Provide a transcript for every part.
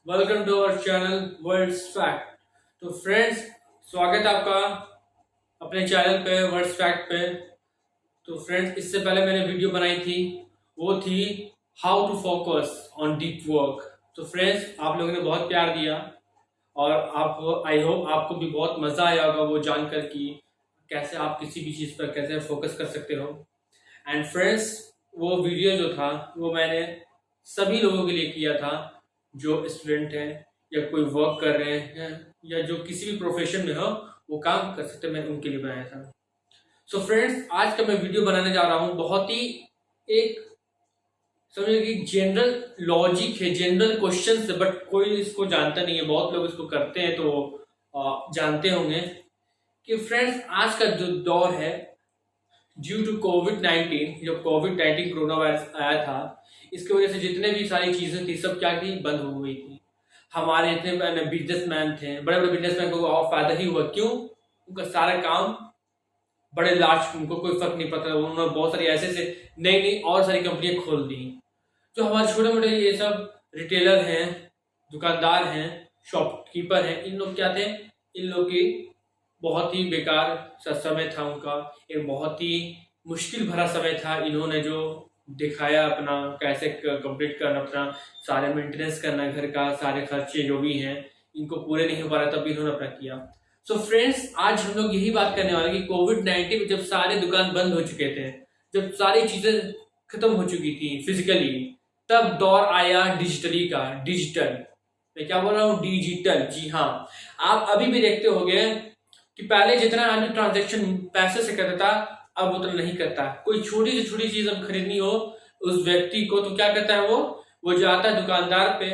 Welcome to our channel words fact. तो friends, स्वागत है आपका अपने चैनल पे वर्ड्स फैक्ट पे। तो फ्रेंड्स, इससे पहले मैंने वीडियो बनाई थी, वो थी how to focus on deep work. तो फ्रेंड्स, आप लोगों ने बहुत प्यार दिया और आप आई होप आपको भी बहुत मज़ा आया होगा वो जानकर कि कैसे आप किसी भी चीज़ पर कैसे फोकस कर सकते हो। एंड फ्रेंड्स, वो वीडियो जो था वो मैंने सभी लोगों के लिए किया था जो स्टूडेंट हैं या कोई वर्क कर रहे हैं या जो किसी भी प्रोफेशन में हो वो काम कर सकते हैं, मैंने उनके लिए बनाया था। सो फ्रेंड्स, आज का मैं वीडियो बनाने जा रहा हूँ बहुत ही एक समझिए कि जनरल लॉजिक है, जनरल क्वेश्चन है, बट कोई इसको जानता नहीं है। बहुत लोग इसको करते हैं तो जानते होंगे कि फ्रेंड्स, आज का जो दौर है ड्यू टू कोविड-19, जब कोविड-19 कोरोना वायरस आया था, इसकी वजह से जितने भी सारी चीज़ें थी सब क्या थी, बंद हो गई थी। हमारे इतने बिजनेसमैन थे, बड़े बड़े बिजनेसमैन को और फायदा ही हुआ। क्यों? उनका सारा काम बड़े लार्ज, उनको कोई फर्क नहीं पड़ता। उन्होंने बहुत सारी ऐसे ऐसे नई नई और सारी कंपनियां खोल दी। जो हमारे छोटे मोटे ये सब रिटेलर हैं, दुकानदार हैं, शॉपकीपर हैं, इन लोग क्या थे, इन लोग की बहुत ही बेकार सा समय था उनका। एक बहुत ही मुश्किल भरा समय था। इन्होंने जो दिखाया अपना कैसे कंप्लीट करना, अपना सारे मेंटेनेंस करना, घर का सारे खर्चे जो भी हैं इनको पूरे नहीं हो पा रहा, तब भी इन्होंने अपना किया। सो फ्रेंड्स, आज हम लोग यही बात करने वाले कि कोविड-19 में जब सारे दुकान बंद हो चुके थे, जब सारी चीजें खत्म हो चुकी थी फिजिकली, तब दौर आया डिजिटली का। डिजिटल, मैं क्या बोल रहा हूँ, डिजिटल। जी हाँ, आप अभी भी देखते होंगे कि पहले जितना आदमी ट्रांजेक्शन पैसे से करता था, अब उतना नहीं करता। कोई छोटी से छोटी चीज अब खरीदनी हो उस व्यक्ति को तो क्या करता है, वो जाता है दुकानदार पे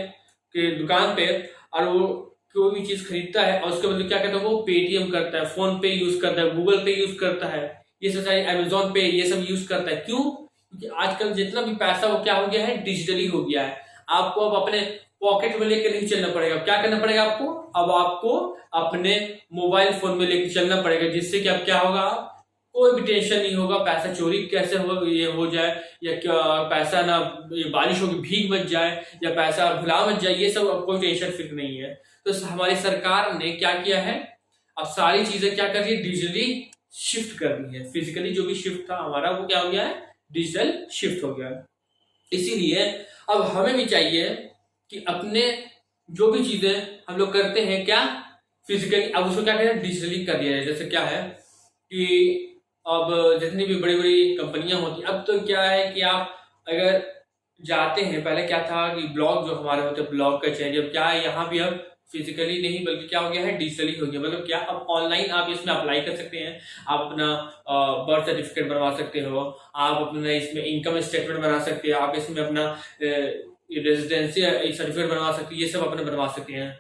के दुकान पे और वो कोई भी चीज खरीदता है और उसके बदले क्या करता है, वो पेटीएम करता है, फोन पे यूज करता है, गूगल पे यूज करता है, ये सब सारी अमेजोन पे ये सब यूज करता है। क्यों? क्योंकि आजकल जितना भी पैसा वो क्या हो गया है, डिजिटली हो गया है। आपको अब अपने पॉकेट में लेके नहीं चलना पड़ेगा। क्या करना पड़ेगा आपको? अब आपको अपने मोबाइल फोन में लेके चलना पड़ेगा, जिससे कि अब क्या होगा, कोई भी टेंशन नहीं होगा पैसा चोरी कैसे हो ये हो जाए, या क्या पैसा ना बारिश होगी भीग मत जाए, या पैसा भुला मत जाए, ये सब अब कोई टेंशन फिक्र नहीं है। तो हमारी सरकार ने क्या किया है, अब सारी चीजें क्या कर रही है, डिजिटली शिफ्ट कर दी है। फिजिकली जो भी शिफ्ट था हमारा वो क्या हो गया है, डिजिटल शिफ्ट हो गया है। इसीलिए अब हमें भी चाहिए कि अपने जो भी चीजें हम लोग करते हैं क्या फिजिकली, अब उसको क्या करें, डिजिटली कर दिया जाए। जैसे क्या है कि अब जितनी भी बड़ी बड़ी कंपनियां होती, अब तो क्या है कि आप अगर जाते हैं, पहले क्या था कि ब्लॉग जो हमारे होते हैं, ब्लॉग का चेंज, अब क्या है यहाँ भी अब फिजिकली नहीं बल्कि क्या हो गया है, डिजिटली हो गया। मतलब क्या, अब ऑनलाइन आप इसमें अप्लाई कर सकते हैं। आप अपना बर्थ सर्टिफिकेट बनवा सकते हो, आप अपना इसमें इनकम स्टेटमेंट बना सकते हैं, आप इसमें अपना रेजिडेंसी सर्टिफिकेट बनवा सकते हैं, ये सब अपने बनवा सकते हैं।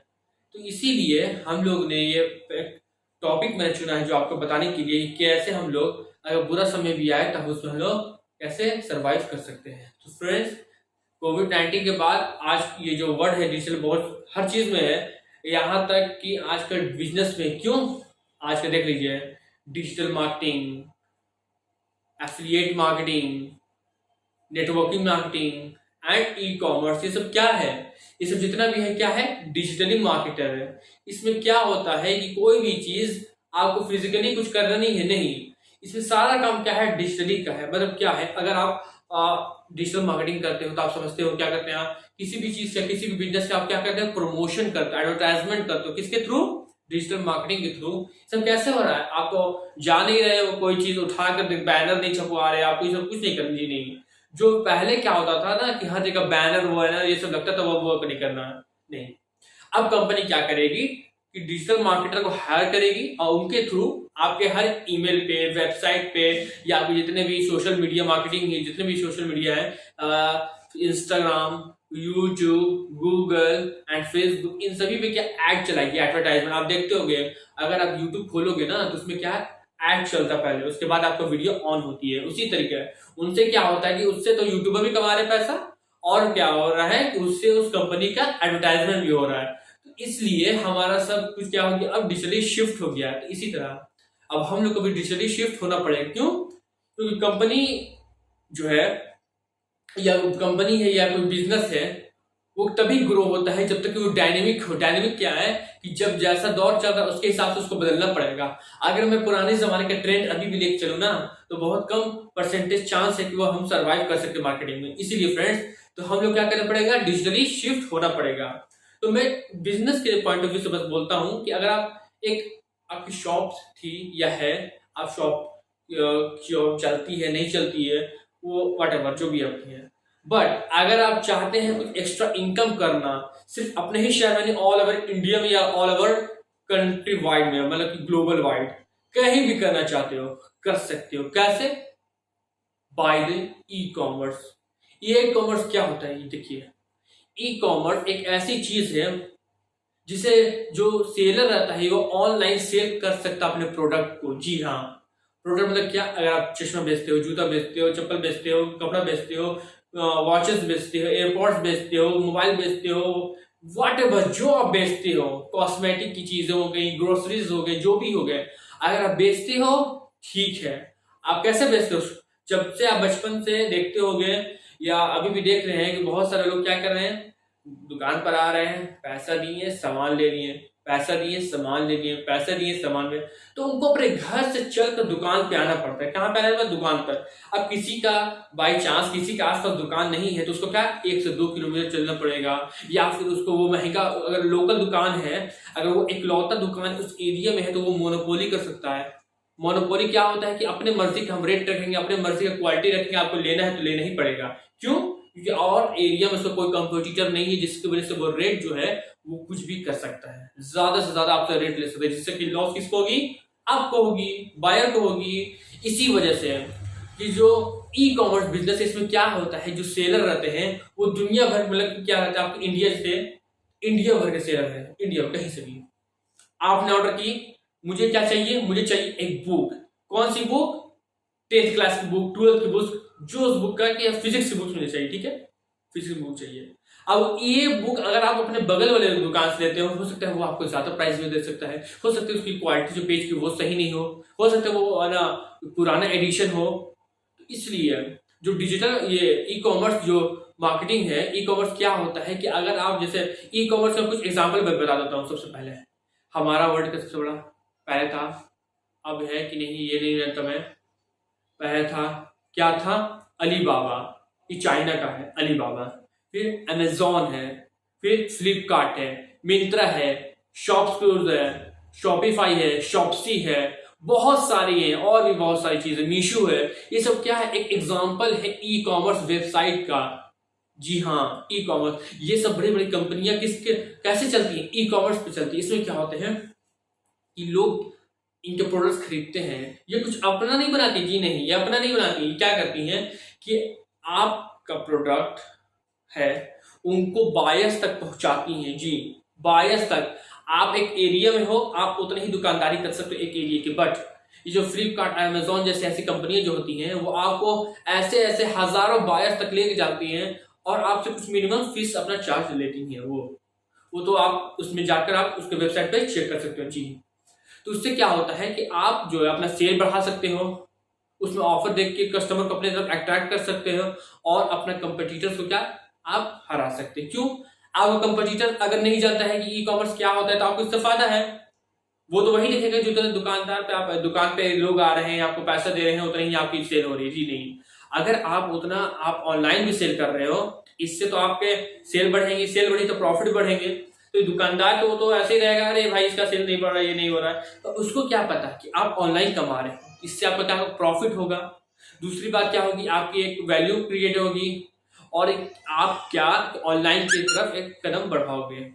तो इसीलिए हम लोग ने ये टॉपिक मैंने चुना है जो आपको बताने के लिए कि कैसे हम लोग अगर बुरा समय भी आए तब उसमें हम लोग कैसे सरवाइव कर सकते हैं। तो फ्रेंड्स, कोविड-19 के बाद आज ये जो वर्ड है डिजिटल, बहुत हर चीज में है। यहाँ तक कि आजकल बिजनेस में, क्यों आज का देख लीजिए, digital marketing, affiliate marketing, networking marketing and e commerce, ये सब क्या है, ये सब जितना भी है क्या है, डिजिटली मार्केटर है। इसमें क्या होता है कि कोई भी चीज आपको फिजिकली कुछ करना नहीं है, नहीं, इसमें सारा काम क्या है, डिजिटली का है। मतलब क्या है, अगर आप डिजिटल मार्केटिंग करते हो तो आप समझते हो क्या करते हैं, आप किसी भी चीज का, किसी भी बिजनेस का आप क्या करते हैं, प्रमोशन करते हो, एडवर्टाइजमेंट करते हो, किसके थ्रू, डिजिटल मार्केटिंग के थ्रू। सब कैसे हो रहा है, आप तो जान ही रहे हो, कोई चीज उठाकर बैनर नहीं छपवा रहे, आपको ये सब कुछ नहीं करना जी, नहीं। जो पहले क्या होता था ना कि हर जगह बैनर वैनर ये सब लगता था, वो नहीं करना, नहीं। अब कंपनी क्या करेगी कि डिजिटल मार्केटर को हायर करेगी और उनके थ्रू आपके हर ईमेल पे, वेबसाइट पे, या आपके जितने भी सोशल मीडिया मार्केटिंग है, जितने भी सोशल मीडिया है, Instagram, YouTube, Google and Facebook, इन सभी पे क्या ऐड चलाएगी, एडवर्टाइजमेंट। आप देखते होंगे अगर आप यूट्यूब खोलोगे ना तो उसमें क्या है, ऐड चलता पहले, उसके बाद आपका वीडियो ऑन होती है। उसी तरीके उनसे क्या होता है कि उससे तो यूट्यूबर भी कमा रहे पैसा, और क्या हो रहा है कि उससे उस कंपनी का एडवर्टाइजमेंट भी हो रहा है। तो इसलिए हमारा सब कुछ क्या हो गया, अब डिजिटली शिफ्ट हो गया है। तो इसी तरह अब हम लोग को भी डिजिटली शिफ्ट होना पड़ेगा। क्यों? क्योंकि कंपनी जो है, या कंपनी है या कोई बिजनेस है, वो तभी ग्रो होता है जब तक कि वो डायनेमिक हो। डायनेमिक क्या है कि जब जैसा दौर चल रहा है उसके हिसाब से उसको बदलना पड़ेगा। अगर मैं पुराने जमाने का ट्रेंड अभी भी लेके चलूँ ना, तो बहुत कम परसेंटेज चांस है कि वो हम सर्वाइव कर सकते मार्केटिंग में। इसीलिए फ्रेंड्स, तो हम लोग क्या करना पड़ेगा, डिजिटली शिफ्ट होना पड़ेगा। तो मैं बिजनेस के पॉइंट ऑफ व्यू से बस बोलता हूँ कि अगर आप आपकी शॉप थी या है, आप शॉप चलती है नहीं चलती है, वो वट जो भी आपकी है, बट अगर आप चाहते हैं कुछ एक्स्ट्रा इनकम करना सिर्फ अपने ही शहर में, ऑल ओवर इंडिया में या ऑल ओवर कंट्री वाइड में, मतलब कि ग्लोबल वाइड कहीं भी करना चाहते हो, कर सकते हो। कैसे? By the e commerce. ये ई कॉमर्स क्या होता है, ये देखिए। ई कॉमर्स एक ऐसी चीज है जिसे जो सेलर रहता है वो ऑनलाइन सेल कर सकता है अपने प्रोडक्ट को। जी हाँ, प्रोडक्ट मतलब क्या? अगर आप चश्मा बेचते हो, जूता बेचते हो, चप्पल बेचते हो, कपड़ा बेचते हो, वॉचेस बेचते हो, एयरपोर्ट्स बेचते हो, मोबाइल बेचते हो, व्हाटएवर जो आप बेचते हो, कॉस्मेटिक की चीजें हो गई, ग्रोसरीज हो गए, जो भी हो गए, अगर आप बेचते हो ठीक है। आप कैसे बेचते हो? जब से आप बचपन से देखते होगे या अभी भी देख रहे हैं कि बहुत सारे लोग क्या कर रहे हैं, दुकान पर आ रहे हैं, पैसा दिए सामान ले लिए, पैसा दिए सामान ले लिए, पैसा दिए सामान ले, तो उनको अपने घर से चलकर दुकान पे आना पड़ता है। कहाँ पे आना पड़ता है? दुकान पर। अब किसी का बाई चांस किसी के आसपास दुकान नहीं है तो उसको क्या 1 से 2 किलोमीटर चलना पड़ेगा, या फिर उसको वो महंगा, अगर लोकल दुकान है, अगर वो इकलौता दुकान उस एरिया में है तो वो मोनोपोली कर सकता है। मोनोपोली क्या होता है कि अपने मर्जी का हम रेट रखेंगे, अपने मर्जी का क्वालिटी रखेंगे, आपको लेना है तो लेना ही पड़ेगा। क्यों? क्योंकि और एरिया में उसका कोई कंपटीटर नहीं है जिसकी वजह से वो रेट जो है वो कुछ भी कर सकता है, ज्यादा से ज्यादा आपसे रेट ले सकता है, जिससे कि लॉस किसको होगी? आपको होगी, बायर को होगी। इसी वजह से कि जो ई कॉमर्स बिजनेस है इसमें क्या होता है, जो सेलर रहते हैं वो दुनिया भर, मतलब क्या रहता है, आपको इंडिया से इंडिया भर के सेलर है, इंडिया कहीं से भी। आपने ऑर्डर की, मुझे क्या चाहिए? मुझे चाहिए एक बुक। कौन सी बुक? 10th क्लास की बुक, 12th की बुक, जो उस बुक का कि फिजिक्स की बुक मुझे चाहिए, ठीक है, फिजिक्स की बुक चाहिए। अब ये बुक अगर आप अपने बगल वाले दुकान से लेते हो सकता है वो आपको ज्यादा प्राइस में दे सकता है, हो सकता है उसकी क्वालिटी जो पेज की वो सही नहीं हो सकता है वो ना पुराना एडिशन हो। तो इसलिए जो डिजिटल ये ई कॉमर्स जो मार्केटिंग है, ई कॉमर्स क्या होता है कि अगर आप जैसे ई कॉमर्स का कुछ एग्जाम्पल मैं बता देता हूँ। सबसे पहले हमारा वर्ल्ड का सबसे बड़ा पहले था, अब है कि नहीं ये नहीं जानता मैं, पहले था क्या था? अलीबाबा, ये चाइना का है अलीबाबा। फिर अमेजोन है, फिर फ्लिपकार्ट है, मिंत्रा है, शॉपक्लूज है, शॉपिफाई है, शॉप्सी है, बहुत सारी है और भी बहुत सारी चीजें, मीशो है। ये सब क्या है? एक एग्जांपल है ई कॉमर्स वेबसाइट का। जी हाँ, ई कॉमर्स, ये सब बड़ी बड़ी कंपनियां किसके कैसे चलती हैं? ई कॉमर्स पे चलती है। इसमें क्या होते हैं कि लोग इनके प्रोडक्ट्स खरीदते हैं, ये कुछ अपना नहीं बनाती, जी नहीं, ये अपना नहीं बनाती। क्या करती हैं कि आपका प्रोडक्ट है उनको बायर्स तक पहुंचाती हैं। जी, बायर्स तक। आप एक एरिया में हो, आप उतनी ही दुकानदारी कर सकते हो एक एरिया की, बट ये जो फ्लिपकार्ट, अमेजोन जैसे ऐसी कंपनियां जो होती हैं वो आपको ऐसे ऐसे हजारों बायर्स तक लेके जाती हैं और आपसे कुछ मिनिमम फीस अपना चार्ज लेती हैं। वो तो आप उसमें जाकर आप उसके वेबसाइट पे चेक कर सकते हो। जी, तो उससे क्या होता है कि आप जो है अपना सेल बढ़ा सकते हो, उसमें ऑफर देख के कस्टमर को अपने तरफ अट्रैक्ट कर सकते हो और अपना कंपटीटर्स को क्या आप हरा सकते हैं। क्यों? आपका कंपटीटर अगर नहीं जानता है कि ई कॉमर्स क्या होता है तो आपको इससे फायदा है। वो तो वही देखेगा जो उतने दुकानदार पे, आप दुकान पे लोग आ रहे हैं, आपको पैसा दे रहे हैं, उतना ही आपकी सेल हो रही है। जी नहीं, अगर आप उतना आप ऑनलाइन भी सेल कर रहे हो, इससे तो आपके सेल बढ़ेंगे, सेल बढ़ी तो प्रॉफिट बढ़ेंगे। तो दुकानदार तो ऐसे ही रहेगा, अरे भाई इसका सेल नहीं बढ़ रहा है, ये नहीं हो रहा है, तो उसको क्या पता कि आप ऑनलाइन कमा रहे हो, इससे आपका क्या प्रॉफिट होगा। दूसरी बात क्या होगी, आपकी एक वैल्यू क्रिएट होगी और आप क्या ऑनलाइन की तरफ एक कदम बढ़ाओगे।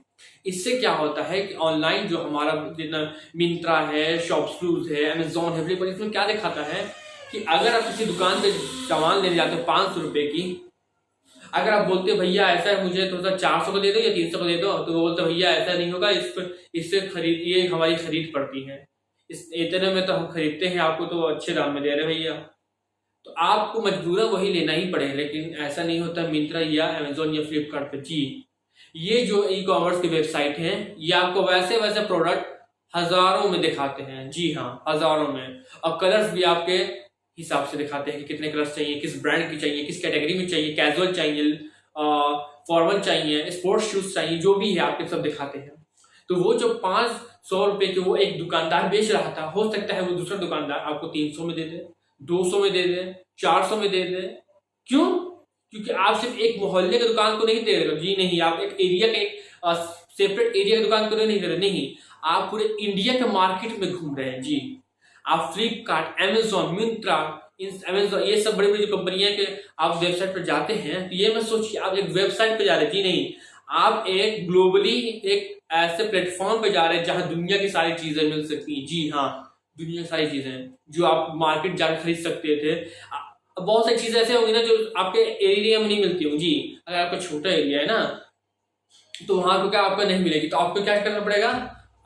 इससे क्या होता है कि ऑनलाइन जो हमारा जितना मिंत्रा है, शॉपक्लूज है, अमेजोन है, फ्लिपकार्ट, इसमें क्या दिखाता है कि अगर आप किसी दुकान पे सामान लेने जाते हो 500 रुपए की, अगर आप बोलते हो भैया ऐसा है मुझे थोड़ा सा 400 को दे दो या 300 को दे दो, तो वो बोलते भैया ऐसा नहीं होगा, इससे खरीदिए, हमारी खरीद पड़ती है, इस इतने में तो हम खरीदते हैं, आपको तो अच्छे दाम में दे रहे भैया, तो आपको मजबूरन वही लेना ही पड़ेगा। लेकिन ऐसा नहीं होता मिंत्रा या अमेजोन या फ्लिपकार्ट पे। जी, ये जो ई कॉमर्स की वेबसाइट है ये आपको वैसे वैसे प्रोडक्ट हजारों में दिखाते हैं। जी हाँ, हजारों में, और कलर्स भी आपके हिसाब से दिखाते हैं कि कितने कलर्स चाहिए, किस ब्रांड की चाहिए, किस कैटेगरी में चाहिए, कैजुअल चाहिए, फॉर्मल चाहिए, स्पोर्ट्स शूज चाहिए, जो भी है आपके सब दिखाते हैं। तो वो जो 500 रुपए के वो एक दुकानदार बेच रहा था, हो सकता है वो दूसरा दुकानदार आपको 300 में दे दे, 200 में दे दे, 400 में दे दे। क्यों? क्योंकि आप सिर्फ एक मोहल्ले की दुकान को नहीं दे रहे हो जी, नहीं, आप एक एरिया के सेपरेट एरिया की दुकान को नहीं दे रहे, नहीं, आप पूरे इंडिया के मार्केट में घूम रहे हैं जी। आप फ्लिपकार्ट, अमेजोन, मिंत्रा, अमेजोन, ये सब बड़ी बड़ी जो कंपनियां के आप वेबसाइट पर जाते हैं, तो ये मत सोचिए आप एक वेबसाइट पर जा रहे हैं जी, नहीं, आप एक ग्लोबली एक ऐसे प्लेटफॉर्म पे जा रहे हैं जहां दुनिया की सारी चीजें मिल सकती हैं। जी हाँ, दुनिया की सारी चीजें जो आप मार्केट जाकर खरीद सकते थे। बहुत सारी चीजें ऐसे होंगी ना जो आपके एरिया में नहीं मिलती होंगी जी। अगर आपका छोटा एरिया है ना, तो वहां पे क्या आपको नहीं मिलेगी, तो आपको क्या करना पड़ेगा,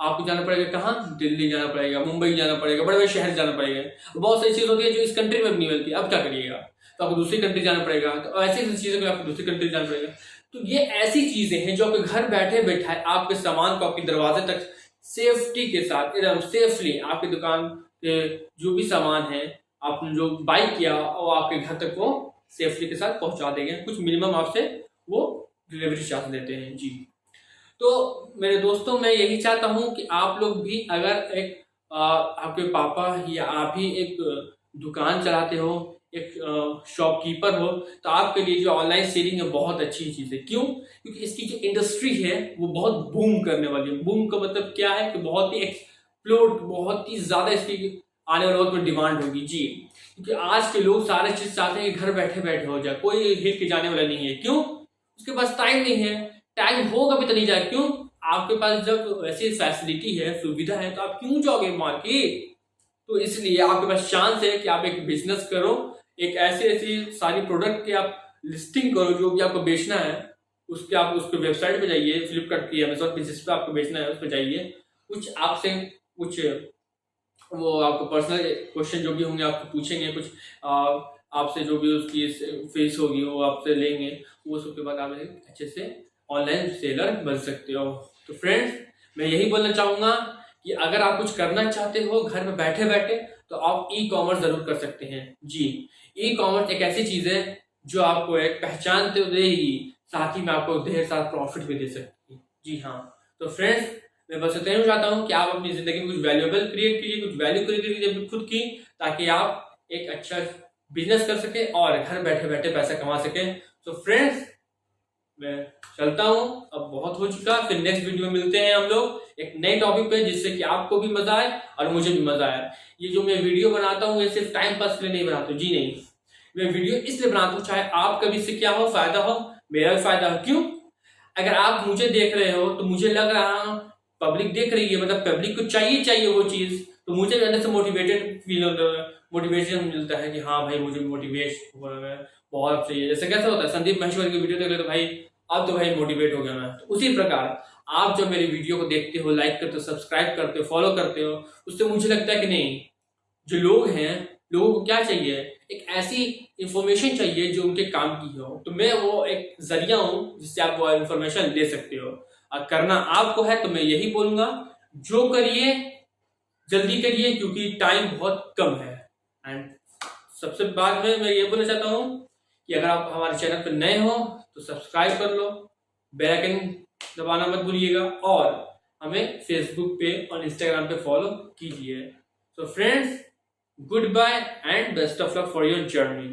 आपको जाना पड़ेगा कहाँ, दिल्ली जाना पड़ेगा, मुंबई जाना पड़ेगा, बड़े बड़े शहर जाना पड़ेगा। बहुत सारी चीज होती है जो इस कंट्री में भी नहीं मिलती, अब क्या करिएगा, तो आपको दूसरी कंट्री जाना पड़ेगा। तो ऐसी चीजों में आपको दूसरी कंट्री जाना पड़ेगा। तो ये ऐसी चीजें हैं जो आपके घर बैठे बैठाए आपके सामान को आपके दरवाजे तक सेफ्टी के साथ एकदम सेफली आपकी दुकान के जो भी सामान है आपने जो बाई किया वो आपके घर तक वो सेफली के साथ पहुंचा देंगे। कुछ मिनिमम आपसे वो डिलीवरी चार्ज लेते हैं जी। तो मेरे दोस्तों, मैं यही चाहता हूं कि आप लोग भी अगर एक आपके पापा या आप ही एक दुकान चलाते हो, एक शॉपकीपर हो, तो आपके लिए जो ऑनलाइन सेलिंग है बहुत अच्छी चीज़ है। क्यों? क्योंकि इसकी जो इंडस्ट्री है वो बहुत बूम करने वाली है। बूम का मतलब क्या है कि बहुत ही एक्सप्लोड, बहुत ही ज़्यादा इसकी आने वाले वक्त में डिमांड होगी जी। क्योंकि आज के लोग सारे चीज़ चाहते हैं कि घर बैठे बैठे हो जाए, कोई हिल के जाने वाला नहीं है। क्यों? उसके पास टाइम नहीं है, टाइम होगा भी तो नहीं जाए। क्यों? आपके पास जब ऐसी फैसिलिटी है, सुविधा है, तो आप क्यों जाओगे मार्केट? तो इसलिए आपके पास चांस है कि आप एक बिजनेस करो, एक ऐसी ऐसी सारी प्रोडक्ट की आप लिस्टिंग करो जो भी आपको बेचना है, उसके आप उसके वेबसाइट पे जाइए, फ्लिपकार्ट की, अमेजोन पे, जिस पे आपको बेचना है उस पर जाइए। कुछ आपसे कुछ वो आपको पर्सनल क्वेश्चन जो भी होंगे आपको पूछेंगे, कुछ आपसे जो भी उसकी फीस होगी वो आपसे लेंगे। वो सब के बाद आप एक अच्छे से ऑनलाइन सेलर बन सकते हो। तो फ्रेंड्स, मैं यही बोलना चाहूँगा कि अगर आप कुछ करना चाहते हो घर में बैठे बैठे, तो आप ई कॉमर्स जरूर कर सकते हैं जी। ई कॉमर्स एक ऐसी चीज है जो आपको एक पहचान तो देगी, साथ ही में आपको ढेर सारा प्रॉफिट भी दे सकती है जी हाँ। तो फ्रेंड्स, मैं बस इतना ही चाहता हूँ कि आप अपनी जिंदगी में कुछ वैल्यूएबल क्रिएट कीजिए, कुछ वैल्यू क्रिएट कीजिए खुद की, ताकि आप एक अच्छा बिजनेस कर सके और घर बैठे बैठे पैसा कमा सके। तो फ्रेंड्स, मैं चलता हूँ, अब बहुत हो चुका। फिर नेक्स्ट वीडियो में मिलते हैं हम लोग एक नए टॉपिक पे, जिससे कि आपको भी मजा आए और मुझे भी मजा आए। ये जो मैं वीडियो बनाता हूँ ये सिर्फ टाइम पास के लिए नहीं बनाता हूँ जी, नहीं, मैं वीडियो इसलिए बनाता हूँ चाहे आपका भी इससे क्या हो, फायदा हो, मेरा भी फायदा हो। क्यों? अगर आप मुझे देख रहे हो तो मुझे लग रहा पब्लिक देख रही है, मतलब पब्लिक को चाहिए वो चीज, तो मुझे भी अंदर से मोटिवेटेड फील होता है, मोटिवेशन मिलता है कि हाँ भाई मुझे मोटिवेट हो रहा है, बहुत चाहिए। जैसे कैसा होता है, संदीप महेश्वरी की वीडियो देख ले तो भाई अब तो भाई मोटिवेट हो गया मैं। तो उसी प्रकार आप जब मेरी वीडियो को देखते हो, लाइक करते हो, सब्सक्राइब करते हो, फॉलो करते हो, उससे मुझे लगता है कि नहीं, जो लोग हैं, लोगों को क्या चाहिए, एक ऐसी इंफॉर्मेशन चाहिए जो उनके काम की हो। तो मैं वो एक जरिया हूं जिससे आप वो इंफॉर्मेशन ले सकते हो। और करना आपको है तो मैं यही बोलूंगा, जो करिए जल्दी करिए, क्योंकि टाइम बहुत कम है। एंड सबसे बाद में मैं ये बोलना चाहता हूँ कि अगर आप हमारे चैनल पर नए हो तो सब्सक्राइब कर लो, बेल आइकन दबाना मत भूलिएगा, और हमें फेसबुक पे और इंस्टाग्राम पे फॉलो कीजिए। So friends, goodbye and best of luck for your journey.